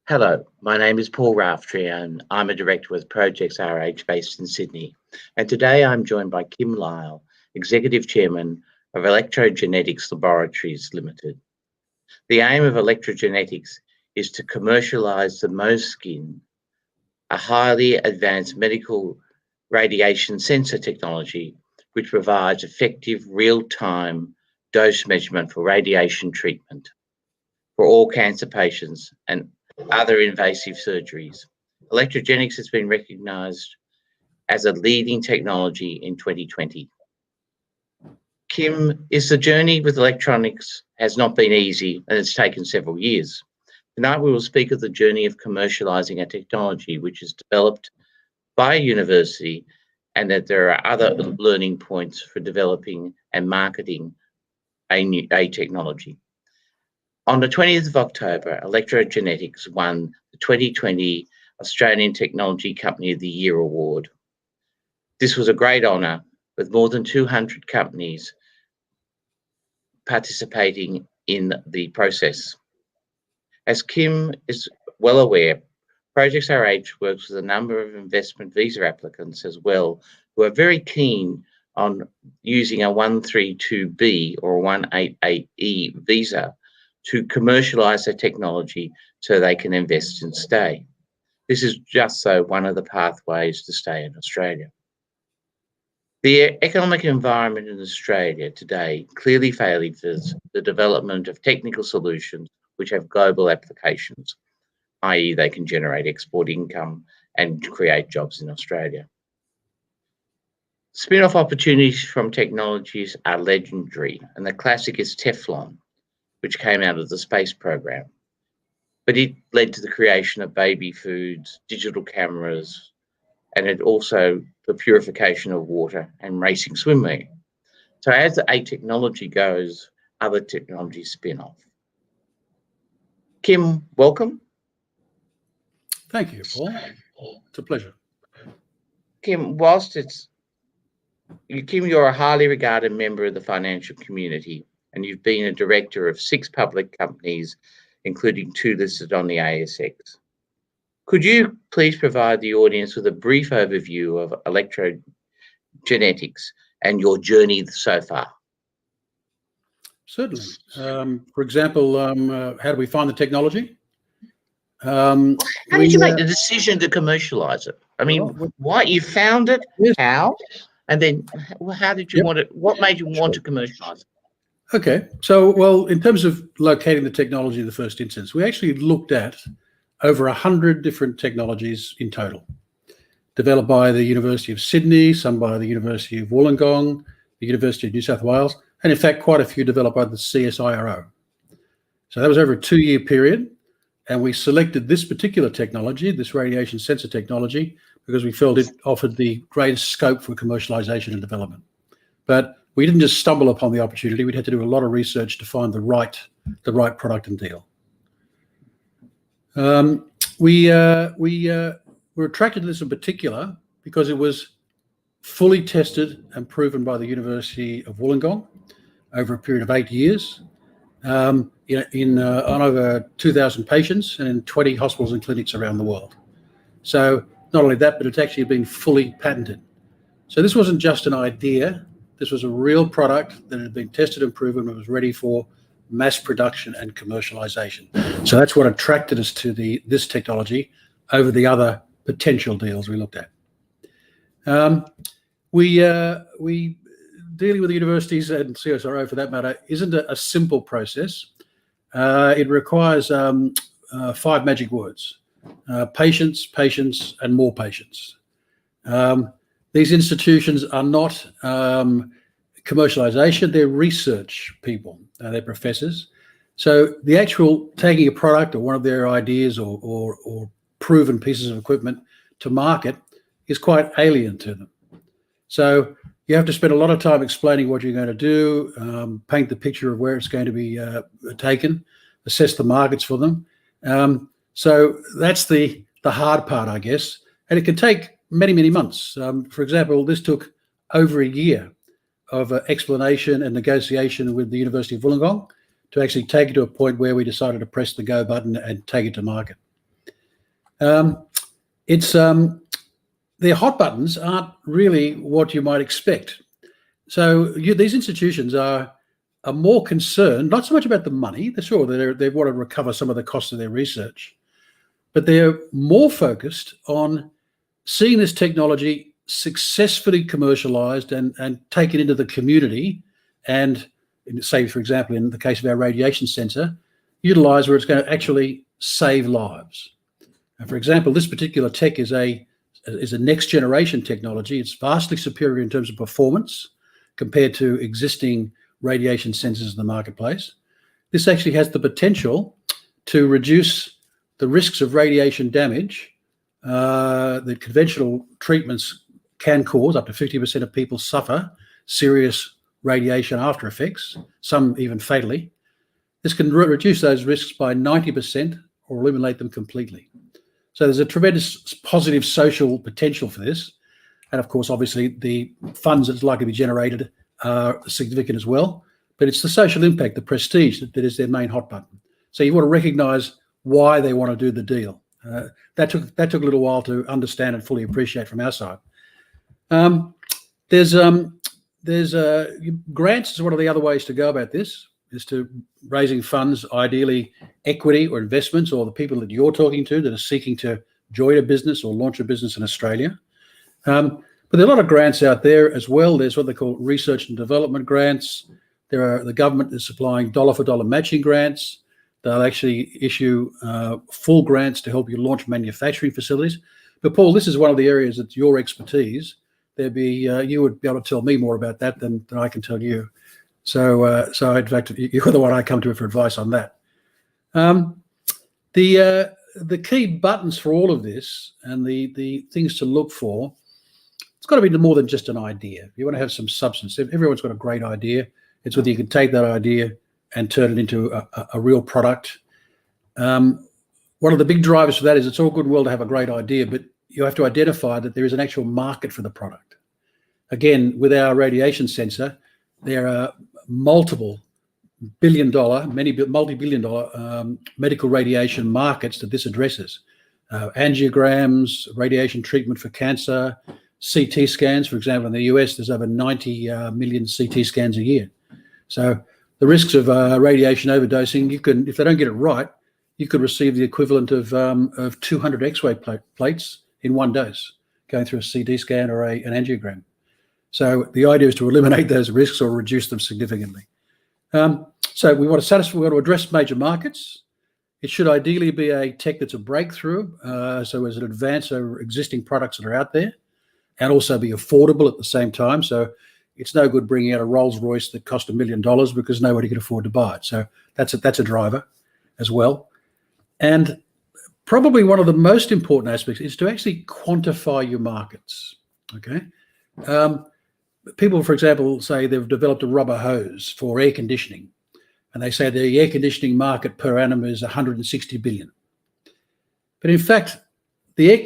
Hello, my name is Paul Raftery and I'm a director with Projects RH based in Sydney. And today I'm joined by Kim Lyle, Executive Chairman of Electrogenetics Laboratories Limited. The aim of Electrogenetics is to commercialise the MOSkin, a highly advanced medical radiation sensor technology which provides effective real-time dose measurement for radiation treatment for all cancer patients and other invasive surgeries. Electrogenics has been recognised as a leading technology in 2020. Kim, the journey with electronics has not been easy and it's taken several years. Tonight we will speak of the journey of commercialising a technology which is developed by a university and that there are other learning points for developing and marketing a technology. On the 20th of October, Electrogenetics won the 2020 Australian Technology Company of the Year award. This was a great honour, with more than 200 companies participating in the process. As Kim is well aware, Projects RH works with a number of investment visa applicants as well, who are very keen on using a 132B or 188E visa to commercialise their technology so they can invest and stay. This is just so one of the pathways to stay in Australia. The economic environment in Australia today clearly favours the development of technical solutions which have global applications, i.e. they can generate export income and create jobs in Australia. Spin-off opportunities from technologies are legendary, and the classic is Teflon, which came out of the space program. But it led to the creation of baby foods, digital cameras, and it also the purification of water and racing swimwear. So as a technology goes, other technologies spin off. Kim, welcome. Thank you, Paul. It's a pleasure. Kim, you're a highly regarded member of the financial community, and you've been a director of 6 public companies, including 2 listed on the ASX. Could you please provide the audience with a brief overview of Electrogenetics and your journey so far? Certainly. For example, how do we find the technology? How did you make the decision to commercialise it? I mean, why you found it, yes. How, and then how did you want it? What made you want to commercialise it? Okay, so, well, in terms of locating the technology in the first instance, we actually looked at over 100 different technologies in total, developed by the University of Sydney, some by the University of Wollongong, the University of New South Wales, and in fact, quite a few developed by the CSIRO. So that was over a 2-year period, and we selected this particular technology, this radiation sensor technology, because we felt it offered the greatest scope for commercialization and development. But we didn't just stumble upon the opportunity. We'd had to do a lot of research to find the right product and deal. We were attracted to this in particular because it was fully tested and proven by the University of Wollongong over a period of 8 years on over 2,000 patients and in 20 hospitals and clinics around the world. So not only that, but it's actually been fully patented. So this wasn't just an idea. This was a real product that had been tested and proven and was ready for mass production and commercialization. So that's what attracted us to this technology over the other potential deals we looked at. We dealing with the universities and CSIRO for that matter isn't a simple process. It requires 5 magic words: patients, patients, and more patients. These institutions are not commercialization, they're research people, they're professors. So the actual taking a product or one of their ideas or proven pieces of equipment to market is quite alien to them. So you have to spend a lot of time explaining what you're going to do, paint the picture of where it's going to be taken, assess the markets for them. So that's the hard part, I guess. And it can take many, many months. For example, this took over a year of explanation and negotiation with the University of Wollongong to actually take it to a point where we decided to press the go button and take it to market. It's their hot buttons aren't really what you might expect. So these institutions are more concerned, not so much about the money. They're sure they want to recover some of the costs of their research, but they're more focused on seeing this technology successfully commercialized and taken into the community, and say, for example, in the case of our radiation sensor, utilized where it's going to actually save lives. And for example, this particular tech is a next generation technology. It's vastly superior in terms of performance compared to existing radiation sensors in the marketplace. This actually has the potential to reduce the risks of radiation damage that conventional treatments can cause. Up to 50% of people suffer serious radiation after effects, some even fatally. This can reduce those risks by 90% or eliminate them completely. So there's a tremendous positive social potential for this. And of course, obviously, the funds that's likely to be generated are significant as well. But it's the social impact, the prestige that is their main hot button. So you want to recognize why they want to do the deal. That took a little while to understand and fully appreciate from our side. There's grants is one of the other ways to go about this, is to raising funds, ideally equity or investments, or the people that you're talking to that are seeking to join a business or launch a business in Australia. But there are a lot of grants out there as well. There's what they call research and development grants. The government is supplying dollar for dollar matching grants. They'll actually issue full grants to help you launch manufacturing facilities. But Paul, this is one of the areas that's your expertise. You would be able to tell me more about that than I can tell you. So in fact, you're the one I come to for advice on that. The key buttons for all of this and the things to look for, it's got to be more than just an idea. You want to have some substance. Everyone's got a great idea. It's whether you can take that idea and turn it into a real product. One of the big drivers for that is it's all good and well to have a great idea, but you have to identify that there is an actual market for the product. Again, with our radiation sensor, there are multi-billion dollar medical radiation markets that this addresses. Angiograms, radiation treatment for cancer, CT scans. For example, in the US, there's over 90 million CT scans a year. So the risks of radiation overdosing, if they don't get it right, you could receive the equivalent of 200 X-ray plates in one dose, going through a CT scan or an angiogram. So the idea is to eliminate those risks or reduce them significantly. So we want to address major markets. It should ideally be a tech that's a breakthrough, so as an advance over existing products that are out there, and also be affordable at the same time. So it's no good bringing out a Rolls Royce that cost $1 million because nobody can afford to buy it. So that's a driver as well. And probably one of the most important aspects is to actually quantify your markets. Okay. People, for example, say they've developed a rubber hose for air conditioning, and they say the air conditioning market per annum is 160 billion. But in fact, the air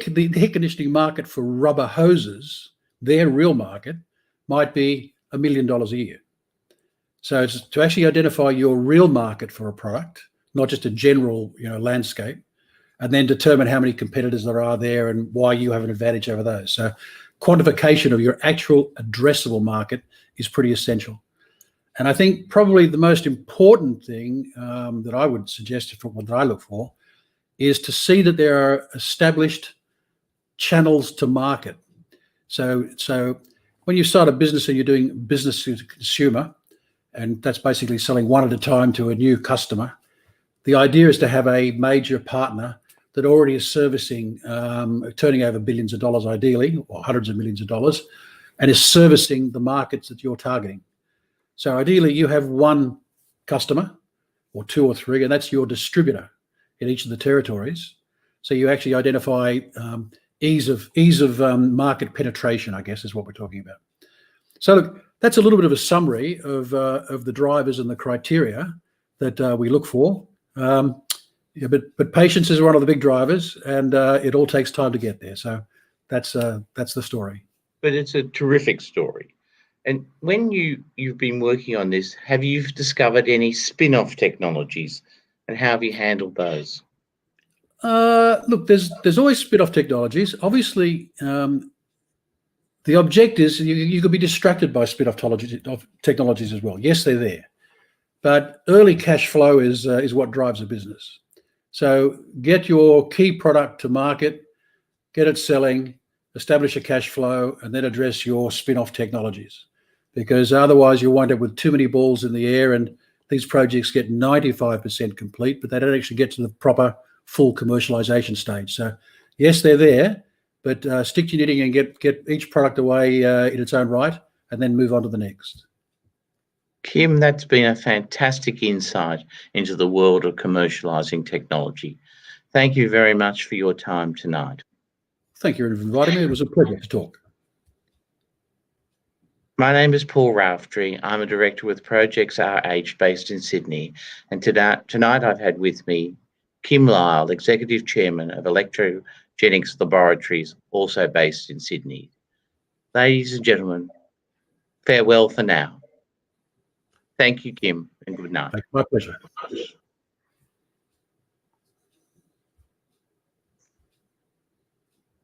conditioning market for rubber hoses, their real market, might be $1 million a year. So it's to actually identify your real market for a product, not just a general, landscape, and then determine how many competitors there are there and why you have an advantage over those. So quantification of your actual addressable market is pretty essential. And I think probably the most important thing that I would suggest for what I look for is to see that there are established channels to market. So when you start a business and you're doing business to consumer, and that's basically selling one at a time to a new customer, the idea is to have a major partner that already is servicing, turning over billions of dollars ideally, or hundreds of millions of dollars, and is servicing the markets that you're targeting. So ideally you have one customer or two or three, and that's your distributor in each of the territories. So you actually identify ease of market penetration, I guess, is what we're talking about. So look, that's a little bit of a summary of the drivers and the criteria that we look for. But patience is one of the big drivers, and it all takes time to get there. So that's the story. But it's a terrific story. And when you've been working on this, have you discovered any spin-off technologies, and how have you handled those? Look, there's always spin-off technologies. Obviously, the object is you could be distracted by spin-off technologies as well. Yes, they're there, but early cash flow is what drives a business. So get your key product to market, get it selling, establish a cash flow, and then address your spin-off technologies. Because otherwise you'll wind up with too many balls in the air, and these projects get 95% complete, but they don't actually get to the proper full commercialization stage. So yes, they're there, but stick to your knitting and get each product away in its own right, and then move on to the next. Kim, that's been a fantastic insight into the world of commercialising technology. Thank you very much for your time tonight. Thank you for inviting me. It was a pleasure to talk. My name is Paul Raftery. I'm a director with Projects RH based in Sydney. And tonight I've had with me Kim Lyle, Executive Chairman of Electrogenics Laboratories, also based in Sydney. Ladies and gentlemen, farewell for now. Thank you, Kim, and good night. My pleasure.